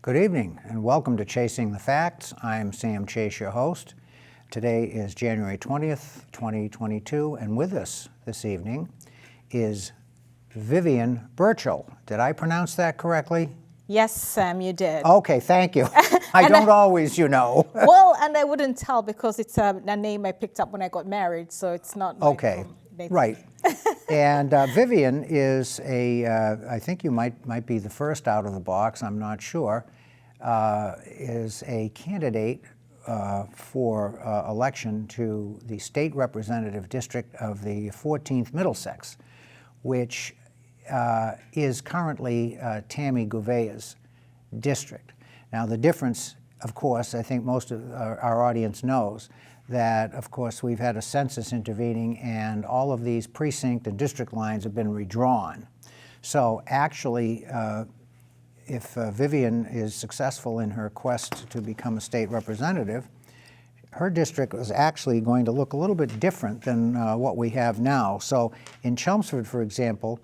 Good evening and welcome to Chasing the Facts. I'm Sam Chase, your host. Today is January 20th, 2022, and with us this evening is Vivian Birchall. Did I pronounce that correctly? Yes, Sam, you did. Okay, thank you. I don't always, Well, and I wouldn't tell because it's a name I picked up when I got married, so it's not Okay, right. And Vivian is I think you might be the first out of the box, I'm not sure, is a candidate for election to the state representative district of the 14th Middlesex, which is currently Tammy Gouvea's district. Now the difference, of course, I think most of our audience knows that, of course, we've had a census intervening and all of these precinct and district lines have been redrawn. So actually, if Vivian is successful in her quest to become a state representative, her district is actually going to look a little bit different than what we have now. So in Chelmsford, for example,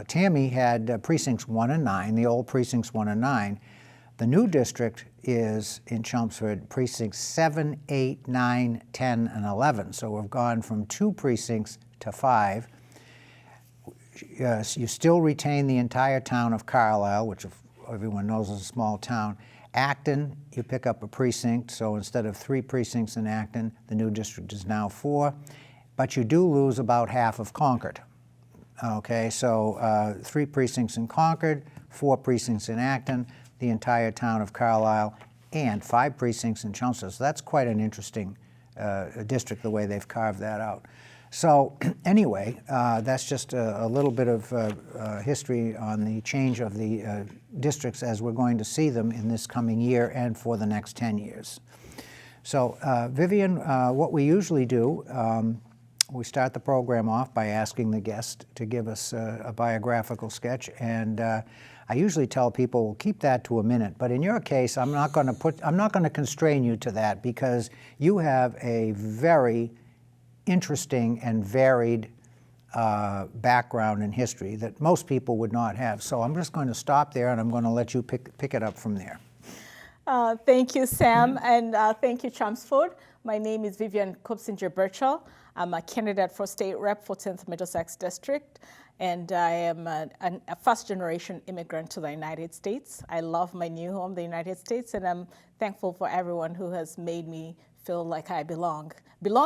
Tammy had precincts 1 and 9, the old precincts 1 and 9. The new district is in Chelmsford precincts 7, 8, 9, 10, and 11. So we've gone from 2 precincts to 5. You still retain the entire town of Carlisle, which everyone knows is a small town. Acton, you pick up a precinct, so instead of 3 precincts in Acton, the new district is now 4. But you do lose about half of Concord. Okay, so 3 precincts in Concord, 4 precincts in Acton, the entire town of Carlisle, and 5 precincts in Chelmsford. So that's quite an interesting district, the way they've carved that out. So anyway, that's just a little bit of history on the change of the districts as we're going to see them in this coming year and for the next 10 years. So Vivian, what we usually do, we start the program off by asking the guest to give us a biographical sketch, and I usually tell people, we'll keep that to a minute, but in your case, I'm not going to constrain you to that because you have a very interesting and varied background in history that most people would not have. So I'm just going to stop there and I'm going to let you pick it up from there. Thank you, Sam, and thank you, Chelmsford. My name is Vivian Birchall. I'm a candidate for state rep for 10th Middlesex District, and I am a first-generation immigrant to the United States. I love my new home, the United States, and I'm thankful for everyone who has made me feel like I belong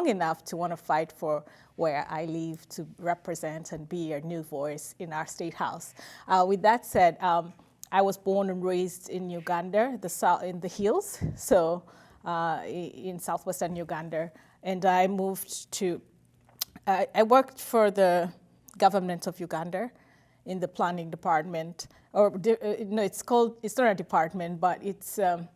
enough to want to fight for where I live, to represent and be a new voice in our state house. With that said, I was born and raised in Uganda, in the hills, so in southwestern Uganda, and I moved to, I worked for the government of Uganda in the planning department, or no, it's not a department, but it's, and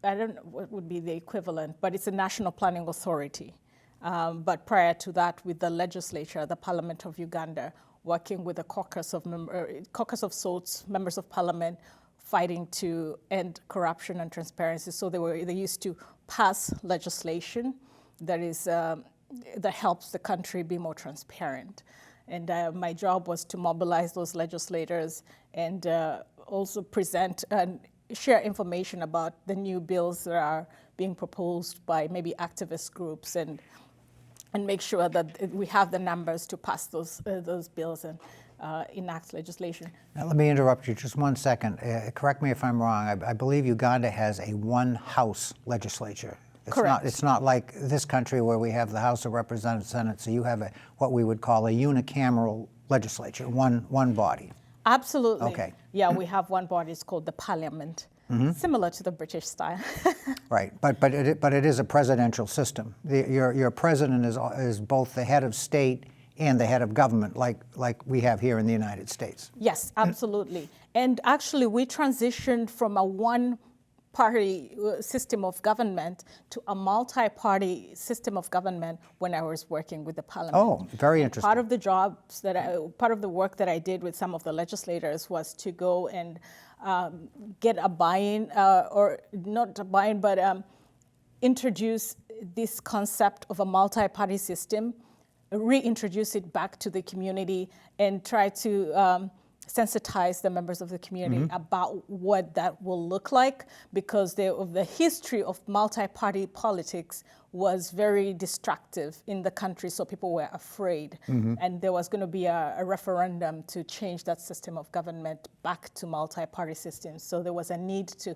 I don't know what would be the equivalent, but it's a national planning authority. But prior to that, with the legislature, the Parliament of Uganda, working with a caucus of sorts, members of parliament, fighting to end corruption and transparency. So they used to pass legislation that helps the country be more transparent. And my job was to mobilize those legislators and also present and share information about the new bills that are being proposed by maybe activist groups and make sure that we have the numbers to pass those bills and enact legislation. Now, let me interrupt you just 1 second. Correct me if I'm wrong. I believe Uganda has a one-house legislature. Correct. It's not like this country where we have the House of Representatives and Senate, so you have what we would call a unicameral legislature, one body. Absolutely. Okay. Yeah, we have one body. It's called the Parliament, similar to the British style. Right, but it is a presidential system. Your president is both the head of state and the head of government, like we have here in the United States. Yes, absolutely. And actually, we transitioned from a one-party system of government to a multi-party system of government when I was working with the Parliament. Oh, very interesting. Part of the work that I did with some of the legislators was to go and get a buy-in, or not a buy-in, but introduce this concept of a multi-party system, reintroduce it back to the community, and try to sensitize the members of the community about what that will look like, because the history of multi-party politics was very destructive in the country, so people were afraid. And there was going to be a referendum to change that system of government back to multi-party systems. So there was a need to,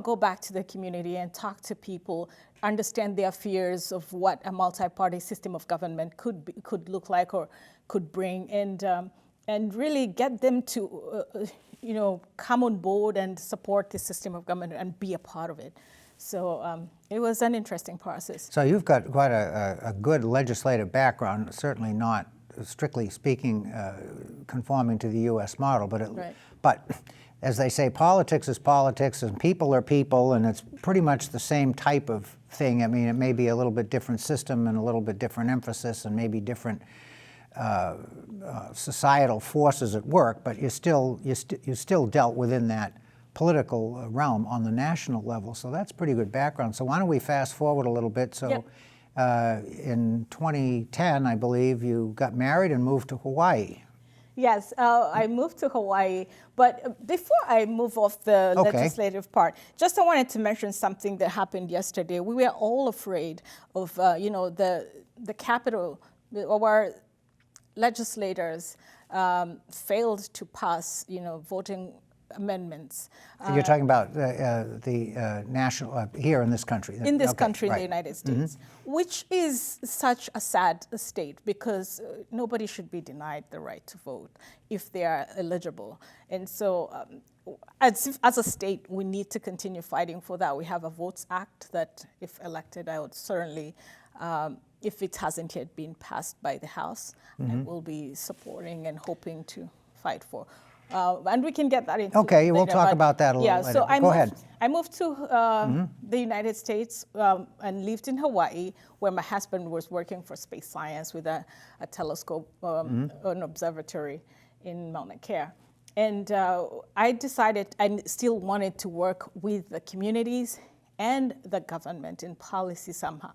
go back to the community and talk to people, understand their fears of what a multi-party system of government could look like or could bring, and really get them to, come on board and support the system of government and be a part of it. So it was an interesting process. So you've got quite a good legislative background, certainly not, strictly speaking, conforming to the U.S. model, but as they say, politics is politics and people are people, and it's pretty much the same type of thing. I mean, it may be a little bit different system and a little bit different emphasis and maybe different societal forces at work, but you still dealt within that political realm on the national level. So that's pretty good background. So why don't we fast forward a little bit? So in 2010, I believe, you got married and moved to Hawaii. Yes, I moved to Hawaii, but before I move off the legislative part, I wanted to mention something that happened yesterday. We were all afraid of, the Capitol, our legislators failed to pass, voting amendments. You're talking about the national, here in this country? In this country, in the United States, which is such a sad state, because nobody should be denied the right to vote if they are eligible. And so as a state, we need to continue fighting for that. We have a Votes Act that, if elected, I would certainly, if it hasn't yet been passed by the House, I will be supporting and hoping to fight for. And we can get that into Okay, we'll later, talk about that a little later. So Go ahead. I moved to the United States and lived in Hawaii, where my husband was working for space science with a telescope, an observatory in Mauna Kea. And I decided I still wanted to work with the communities and the government in policy somehow.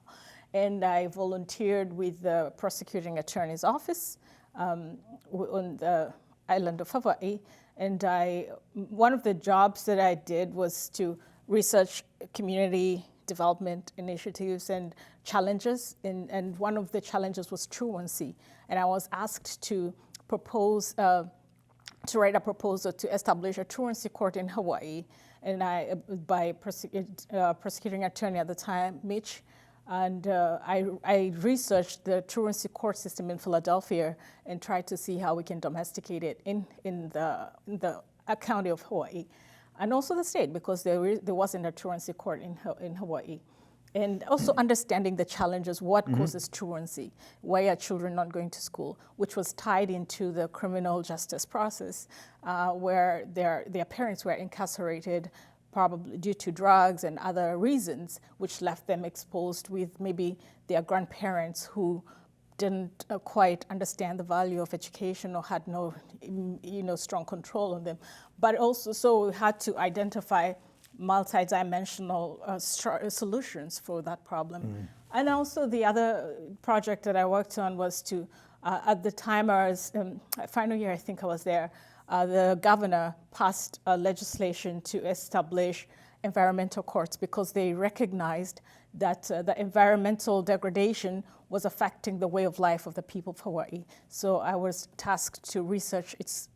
And I volunteered with the prosecuting attorney's office on the island of Hawaii, and one of the jobs that I did was to research community development initiatives and challenges, and one of the challenges was truancy, and I was asked to propose, to write a proposal to establish a truancy court in Hawaii, and by prosecuting attorney at the time, Mitch. And I researched the truancy court system in Philadelphia and tried to see how we can domesticate it in the county of Hawaii, and also the state, because there wasn't a truancy court in Hawaii. And also understanding the challenges, what causes truancy, why are children not going to school, which was tied into the criminal justice process, where their parents were incarcerated, probably due to drugs and other reasons, which left them exposed with maybe their grandparents who didn't quite understand the value of education or had no, strong control on them. But also, so we had to identify multidimensional solutions for that problem. And also the other project that I worked on was to, at the time I was, final year I think I was there, the governor passed legislation to establish environmental courts because they recognized that the environmental degradation was affecting the way of life of the people of Hawaii. So I was tasked to research its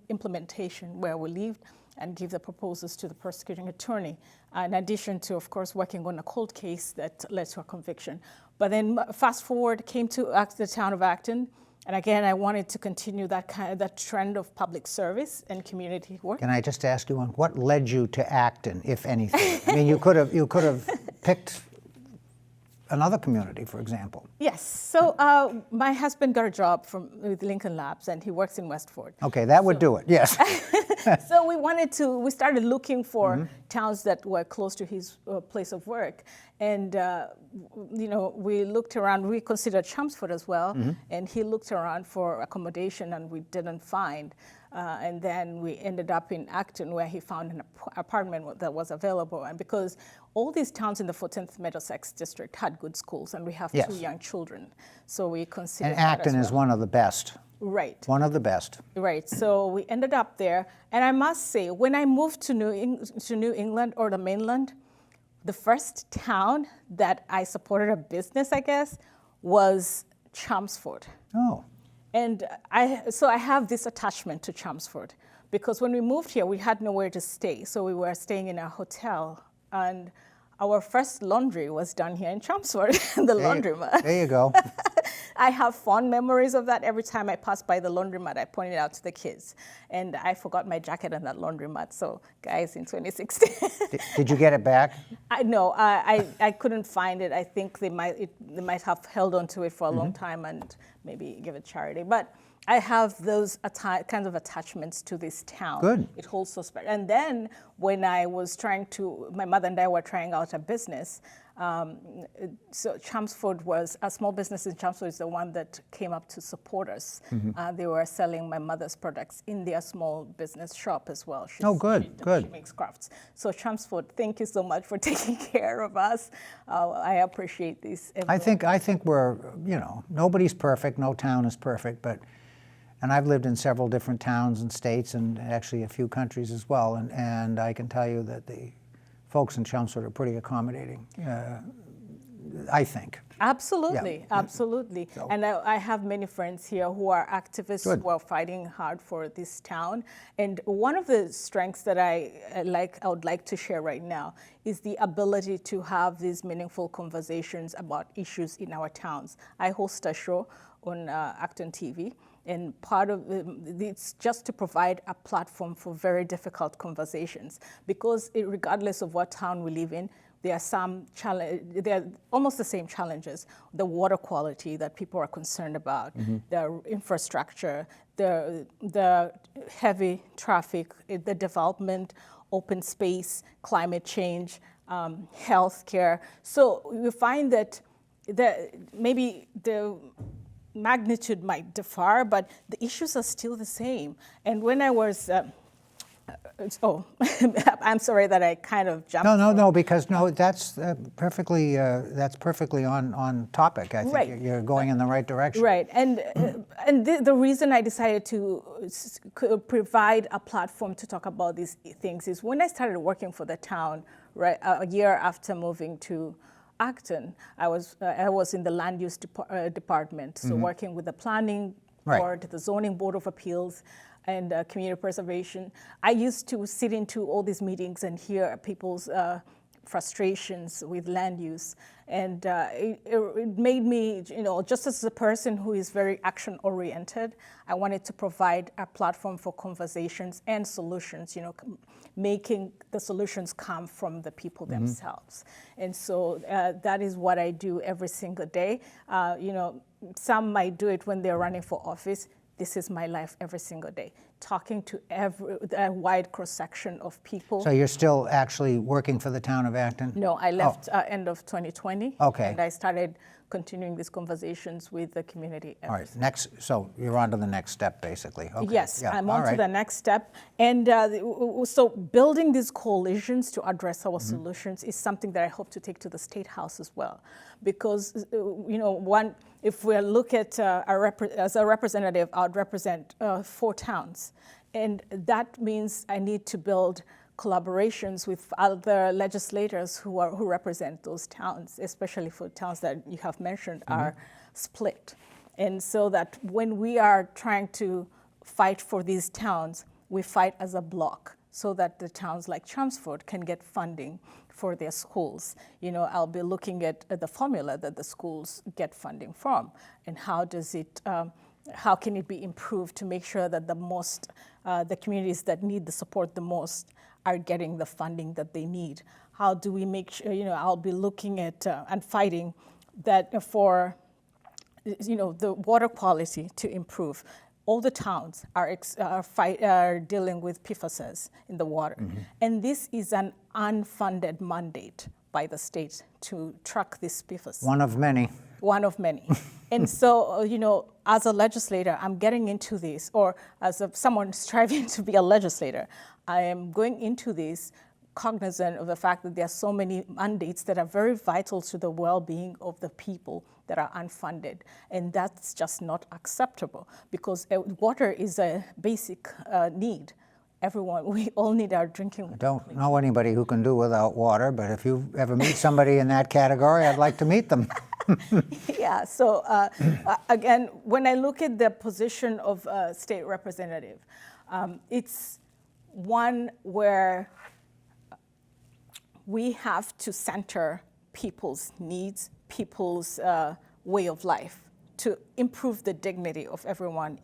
implementation where we lived and give the proposals to the prosecuting attorney, in addition to, of course, working on a cold case that led to a conviction. But then fast forward, came to the town of Acton. And again, I wanted to continue that trend of public service and community work. Can I just ask you one? What led you to Acton, if anything? I mean, you could have picked another community, for example. Yes. So my husband got a job with Lincoln Labs, and he works in Westford. Okay, that would do it. Yes. So we started looking for towns that were close to his place of work. And, we looked around, we considered Chelmsford as well, and he looked around for accommodation and we didn't find. And then we ended up in Acton where he found an apartment that was available. And because all these towns in the 14th Middlesex District had good schools and we have 2 young children. So we considered And Acton that as is well. one of the best. Right. One of the best. Right. So we ended up there, and I must say, when I moved to New England or the mainland, the first town that I supported a business, I guess, was Chelmsford. Oh, And so I have this attachment to Chelmsford because when we moved here, we had nowhere to stay. So we were staying in a hotel, and our first laundry was done here in Chelmsford, the laundromat. there you go. I have fond memories of that. Every time I pass by the laundromat, I point it out to the kids. And I forgot my jacket in that laundromat. So, guys, in 2016. Did you get it back? I couldn't find it. I think they might have held on to it for a long time and maybe give it charity. But I have those kinds of attachments to this town. Good. It holds so special. And then when I was my mother and I were trying out a business. So Chelmsford was, a small business in Chelmsford is the one that came up to support us. They were selling my mother's products in their small business shop as well. Good. She makes crafts. So Chelmsford, thank you so much for taking care of us. I appreciate this. I think we're, nobody's perfect, no town is perfect, and I've lived in several different towns and states and actually a few countries as well, and I can tell you that the folks in Chelmsford are pretty accommodating, I think. Absolutely, Yeah. absolutely. So. And I have many friends here who are activists who are fighting hard for this town. And one of the strengths that I would like to share right now is the ability to have these meaningful conversations about issues in our towns. I host a show on Acton TV. And part of it's just to provide a platform for very difficult conversations, because regardless of what town we live in, there are almost the same challenges. The water quality that people are concerned about, the infrastructure, the heavy traffic, the development, open space, climate change, healthcare. So we find that maybe the magnitude might differ, but the issues are still the same. And when I was, I'm sorry that I kind of jumped. No, because that's perfectly on topic. I think Right. you're going in the right direction. Right, and the reason I decided to provide a platform to talk about these things is when I started working for the town, right, a year after moving to Acton, I was in the land use department, so working with the planning board, the zoning board of appeals, and community preservation. I used to sit into all these meetings and hear people's frustrations with land use, and it made me, just as a person who is very action oriented, I wanted to provide a platform for conversations and solutions, making the solutions come from the people themselves. And so that is what I do every single day. Some might do it when they're running for office. This is my life every single day, talking to a wide cross-section of people. So you're still actually working for the town of Acton? No, I left end of 2020. Okay. And I started continuing these conversations with the community. All right, so you're on to the next step, basically. Okay. Yes, Yeah. I'm All on to right. the next step. And so building these coalitions to address our solutions is something that I hope to take to the State House as well. Because, if we look at as a representative, I would represent 4 towns. And that means I need to build collaborations with other legislators who represent those towns, especially for towns that you have mentioned are split. And so that when we are trying to fight for these towns, we fight as a block so that the towns like Chelmsford can get funding for their schools. I'll be looking at the formula that the schools get funding from, and how can it be improved to make sure that the communities that need the support the most are getting the funding that they need. How do we make sure, I'll be looking at and fighting that for, the water quality to improve. All the towns are dealing with PFAS in the water. And this is an unfunded mandate by the state to track this PFAS. One of many. One of many. And so, as a legislator, I'm getting into this, or as someone striving to be a legislator, I am going into this cognizant of the fact that there are so many mandates that are very vital to the well-being of the people that are unfunded. And that's just not acceptable because water is a basic need. Everyone, we all need our drinking water. I don't know anybody who can do without water, but if you ever meet somebody in that category, I'd like to meet them. Yeah, so again, when I look at the position of state representative, it's one where we have to center people's needs, people's way of life to improve the dignity of everyone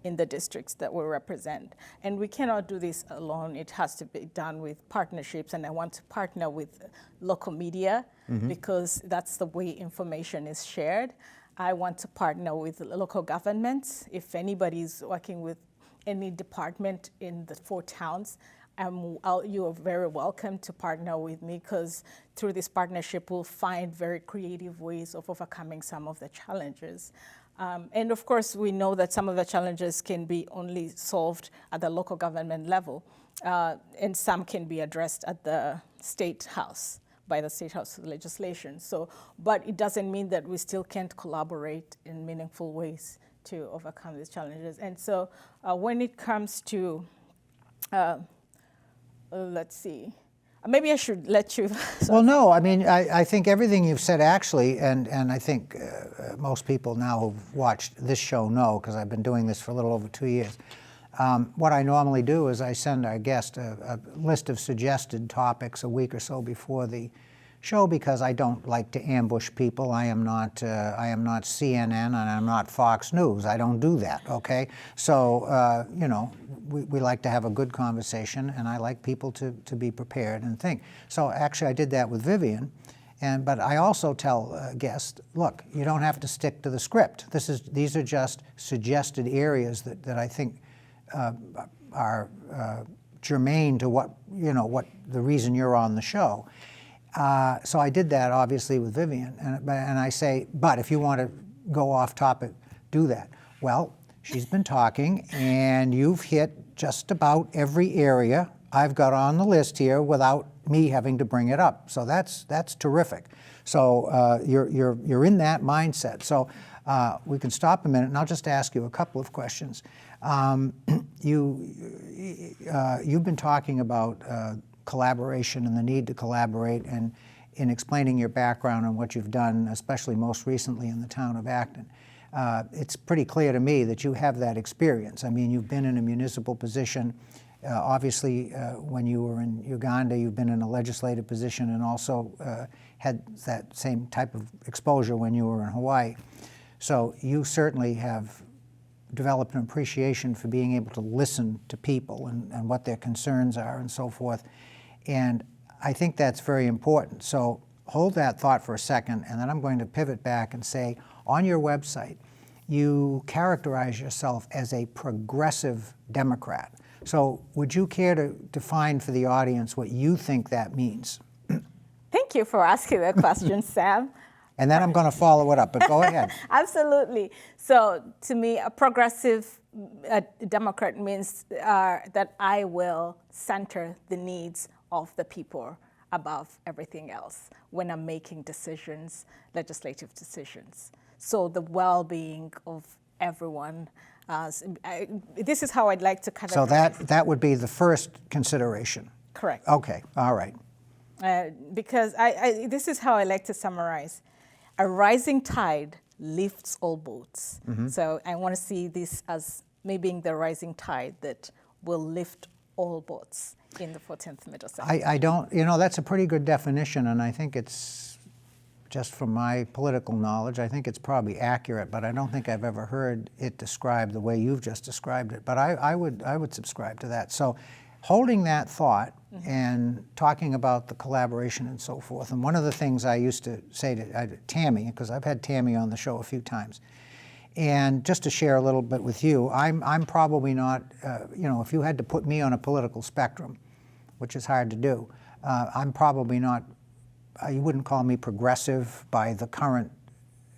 in the districts that we represent. And we cannot do this alone. It has to be done with partnerships, and I want to partner with local media because that's the way information is shared. I want to partner with local governments. If anybody's working with any department in the 4 towns, you are very welcome to partner with me because through this partnership, we'll find very creative ways of overcoming some of the challenges. And of course, we know that some of the challenges can be only solved at the local government level, and some can be addressed at the State House, by the State House legislation. So, but it doesn't mean that we still can't collaborate in meaningful ways to overcome these challenges. And so when it comes to, let's see, maybe I should let you. Well, no, I mean, I think everything you've said actually, and I think most people now who've watched this show know, because I've been doing this for a little over 2 years. What I normally do is I send our guest a list of suggested topics a week or so before the show because I don't like to ambush people. I am not CNN and I'm not Fox News. I don't do that, okay? So, you know, we like to have a good conversation, and I like people to be prepared and think. So actually I did that with Vivian, but I also tell guests, look, you don't have to stick to the script. These are just suggested areas that I think are germane to what the reason you're on the show. So I did that obviously with Vivian, and I say, but if you want to go off topic, do that. Well, she's been talking, and you've hit just about every area I've got on the list here without me having to bring it up. So that's terrific. So you're in that mindset. So we can stop a minute, and I'll just ask you a couple of questions. You've been talking about collaboration and the need to collaborate, and in explaining your background and what you've done, especially most recently in the town of Acton. It's pretty clear to me that you have that experience. I mean, you've been in a municipal position. Obviously, when you were in Uganda, you've been in a legislative position and also had that same type of exposure when you were in Hawaii. So you certainly have developed an appreciation for being able to listen to people and what their concerns are and so forth. And I think that's very important. So hold that thought for a second, and then I'm going to pivot back and say, on your website, you characterize yourself as a progressive Democrat. So would you care to define for the audience what you think that means? Thank you for asking that question, Sam. And then I'm going to follow it up, but go ahead. Absolutely. So to me, a progressive Democrat means that I will center the needs of the people above everything else when I'm making decisions, legislative decisions. So the well-being of everyone. This is how I'd like to categorize. So that would be the first consideration. Correct. Okay, all right. Because this is how I like to summarize. A rising tide lifts all boats. Mm-hmm. So I want to see this as me being the rising tide that will lift all boats in the 14th Middlesex. I don't, that's a pretty good definition, and I think it's, just from my political knowledge, I think it's probably accurate, but I don't think I've ever heard it described the way you've just described it. But I would subscribe to that. So holding that thought and talking about the collaboration and so forth, and one of the things I used to say to Tammy, because I've had Tammy on the show a few times, and just to share a little bit with you, I'm probably not, if you had to put me on a political spectrum, which is hard to do, I'm probably not, you wouldn't call me progressive by the current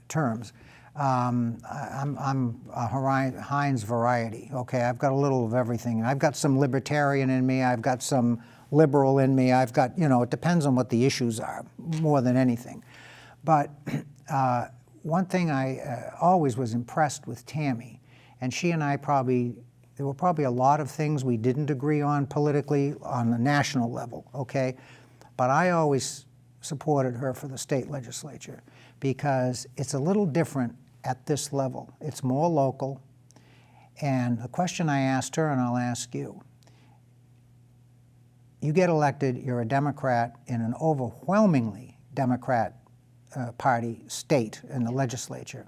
terms. I'm a Heinz variety, okay? I've got a little of everything. I've got some libertarian in me, I've got some liberal in me, I've got, it depends on what the issues are, more than anything. But one thing I always was impressed with Tammy, and she and I there were probably a lot of things we didn't agree on politically on the national level, okay? But I always supported her for the state legislature because it's a little different at this level. It's more local. And the question I asked her, and I'll ask you, you get elected, you're a Democrat in an overwhelmingly Democrat Party state in the legislature.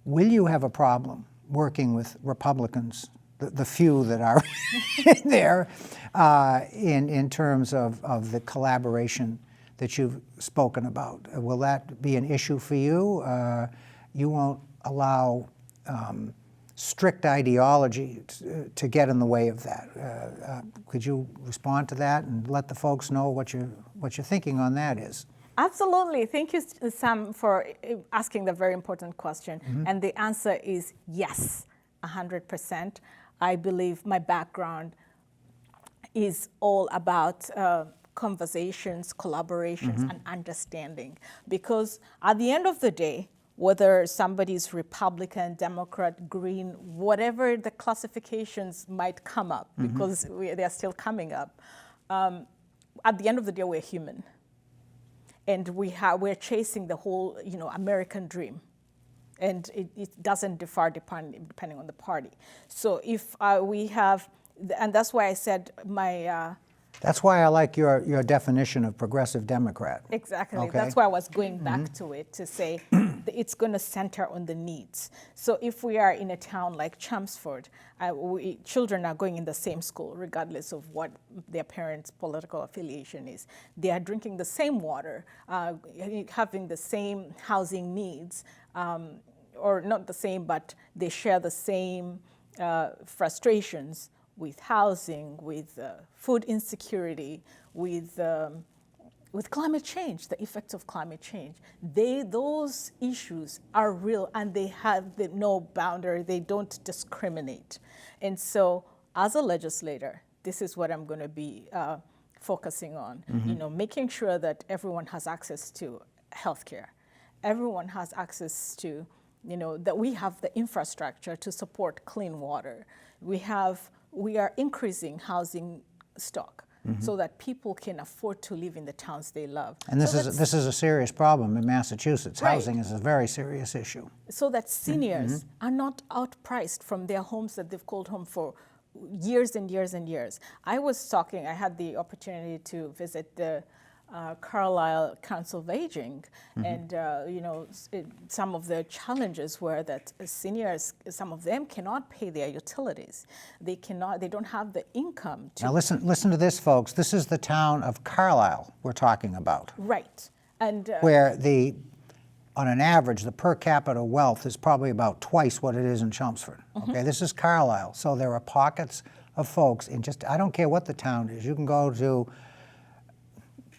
Will you have a problem working with Republicans, the few that are there, in terms of the collaboration that you've spoken about? Will that be an issue for you? You won't allow strict ideology to get in the way of that. Could you respond to that and let the folks know what your thinking on that is? Absolutely. Thank you, Sam, for asking the very important question. Mm-hmm. And the answer is yes, 100%. I believe my background is all about conversations, collaborations, Mm-hmm. and understanding. Because at the end of the day, whether somebody's Republican, Democrat, Green, whatever the classifications might come up, Mm-hmm. because they're still coming up, at the end of the day, we're human. And we're chasing the whole, American dream. And it doesn't differ depending on the party. So if we have, and that's why I said my... That's why I like your definition of progressive Democrat. Exactly. Okay. That's why I was going back to it, to say that it's going to center on the needs. So if we are in a town like Chelmsford, children are going in the same school, regardless of what their parents' political affiliation is. They are drinking the same water, having the same housing needs, or not the same, but they share the same frustrations with housing, with food insecurity, with climate change, the effects of climate change. Those issues are real, and they have no boundary. They don't discriminate. And so as a legislator, this is what I'm going to be focusing on, making sure that everyone has access to healthcare. Everyone has access to, that we have the infrastructure to support clean water. We are increasing housing stock so that people can afford to live in the towns they love. And this is a serious problem in Massachusetts. Right. Housing is a very serious issue. So that seniors are not outpriced from their homes that they've called home for years and years and years. I had the opportunity to visit the Carlisle Council of Aging, and some of the challenges were that seniors, some of them cannot pay their utilities. They don't have the income to. Now listen to this, folks. This is the town of Carlisle we're talking about. Right, and where on an average, the per capita wealth is probably about twice what it is in Chelmsford. Okay, this is Carlisle, so there are pockets of folks in I don't care what the town is. You can go to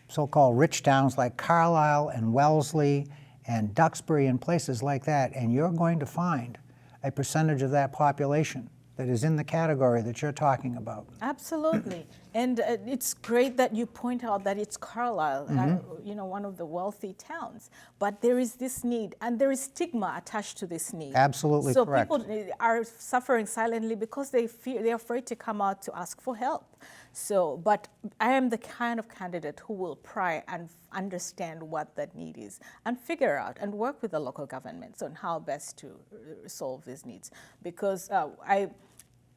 so-called rich towns like Carlisle and Wellesley and Duxbury and places like that, and you're going to find a percentage of that population that is in the category that you're talking about. Absolutely. And it's great that you point out that it's Carlisle, one of the wealthy towns. But there is this need, and there is stigma attached to this need. Absolutely correct. So people are suffering silently because they're afraid to come out to ask for help. So, but I am the kind of candidate who will pry and understand what that need is and figure out and work with the local governments on how best to solve these needs. Because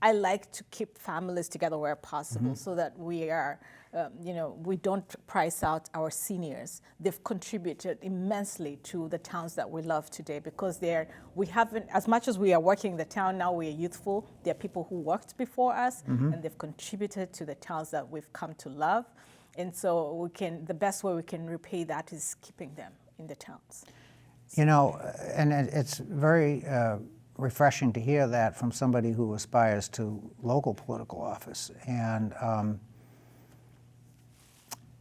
I like to keep families together where possible so that we are, we don't price out our seniors. They've contributed immensely to the towns that we love today because we haven't, as much as we are working the town now, we are youthful. There are people who worked before us and they've contributed to the towns that we've come to love. And so the best way we can repay that is keeping them in the towns. And it's very refreshing to hear that from somebody who aspires to local political office. And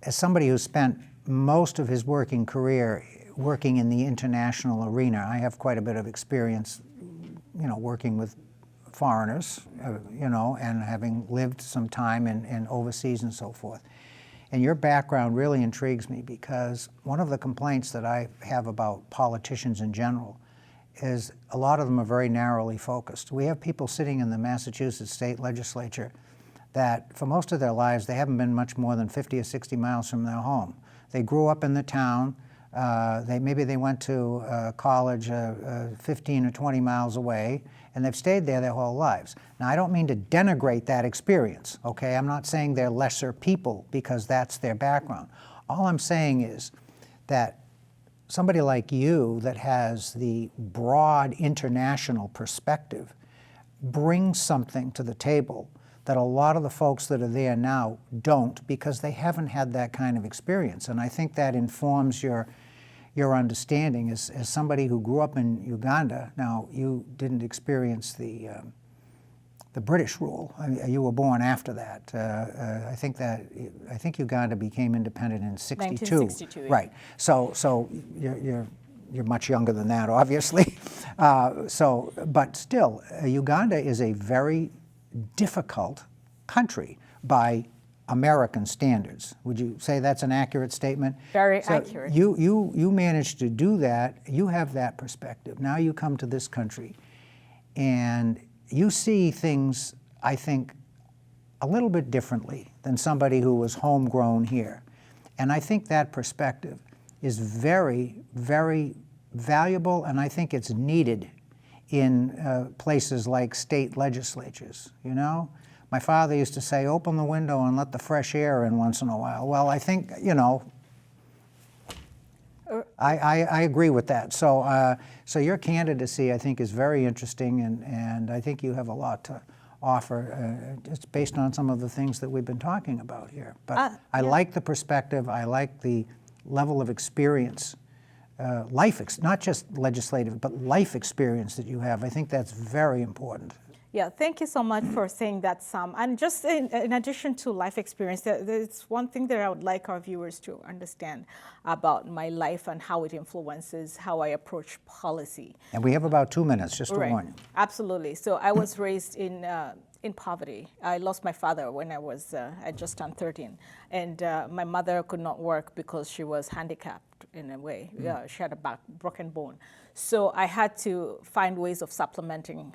as somebody who spent most of his working career working in the international arena, I have quite a bit of experience, working with foreigners, and having lived some time in overseas and so forth. And your background really intrigues me because one of the complaints that I have about politicians in general is a lot of them are very narrowly focused. We have people sitting in the Massachusetts state legislature that for most of their lives they haven't been much more than 50 or 60 miles from their home. They grew up in the town, maybe they went to college 15 or 20 miles away, and they've stayed there their whole lives. Now, I don't mean to denigrate that experience, okay? I'm not saying they're lesser people because that's their background. All I'm saying is that somebody like you that has the broad international perspective brings something to the table that a lot of the folks that are there now don't because they haven't had that kind of experience. And I think that informs your understanding as somebody who grew up in Uganda. Now, you didn't experience the British rule. You were born after that. I think Uganda became independent in '62. 1962. Yeah. Right. So you're much younger than that, obviously. But still, Uganda is a very difficult country by American standards. Would you say that's an accurate statement? Very accurate. You managed to do that. You have that perspective. Now you come to this country and you see things, I think, a little bit differently than somebody who was homegrown here. And I think that perspective is very, very valuable, and I think it's needed in places like state legislatures, you know? My father used to say, open the window and let the fresh air in once in a while. Well, I think, you know, I agree with that. So your candidacy, I think, is very interesting, and I think you have a lot to offer just based on some of the things that we've been talking about here. But I like the perspective. I like the level of experience, not just legislative, but life experience that you have. I think that's very important. Yeah, thank you so much for saying that, Sam. And just in addition to life experience, there's one thing that I would like our viewers to understand about my life and how it influences how I approach policy. And we have about 2 minutes, just to warn you. Absolutely. So I was raised in poverty. I lost my father when I just turned 13. And my mother could not work because she was handicapped in a way. Yeah, she had a broken bone. So I had to find ways of supplementing,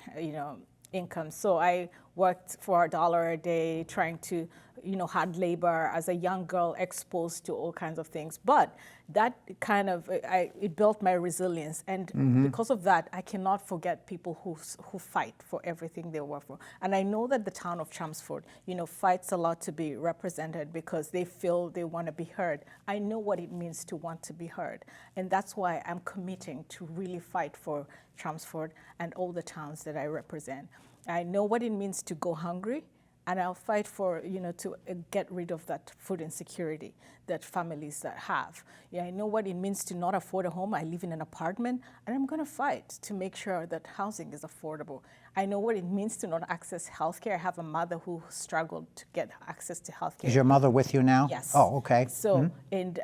income. So I worked for $1 a day, trying to, hard labor as a young girl, exposed to all kinds of things. But that kind of, it built my resilience. And because of that, I cannot forget people who fight for everything they work for. And I know that the town of Chelmsford, fights a lot to be represented because they feel they want to be heard. I know what it means to want to be heard. And that's why I'm committing to really fight for Chelmsford and all the towns that I represent. I know what it means to go hungry, and I'll fight for, to get rid of that food insecurity that families that have. Yeah, I know what it means to not afford a home. I live in an apartment, and I'm going to fight to make sure that housing is affordable. I know what it means to not access healthcare. I have a mother who struggled to get access to healthcare. Is your mother with you now? Yes. Oh, okay. So, and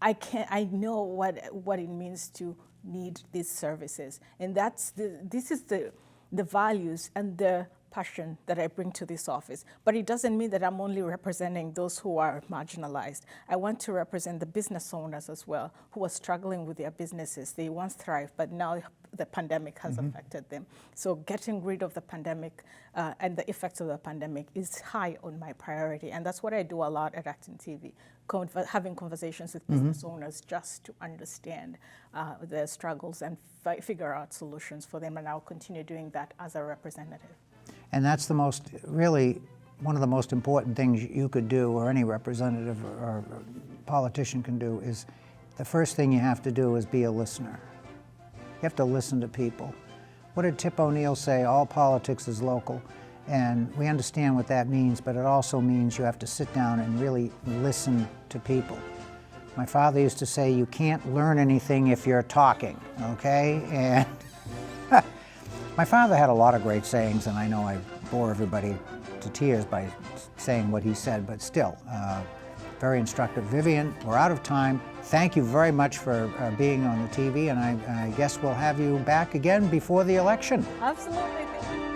I know what it means to need these services, and this is the values and the passion that I bring to this office. But it doesn't mean that I'm only representing those who are marginalized. I want to represent the business owners as well, who are struggling with their businesses. They once thrived, but now the pandemic has affected them. So getting rid of the pandemic and the effects of the pandemic is high on my priority. And that's what I do a lot at Acton TV, having conversations with business owners just to understand their struggles and figure out solutions for them. And I'll continue doing that as a representative. And that's really one of the most important things you could do, or any representative or politician can do, is the first thing you have to do is be a listener. You have to listen to people. What did Tip O'Neill say? All politics is local. And we understand what that means, but it also means you have to sit down and really listen to people. My father used to say, you can't learn anything if you're talking, okay? And my father had a lot of great sayings, and I know I bore everybody to tears by saying what he said, but still, very instructive. Vivian, we're out of time. Thank you very much for being on the TV, and I guess we'll have you back again before the election. Absolutely. Thank you.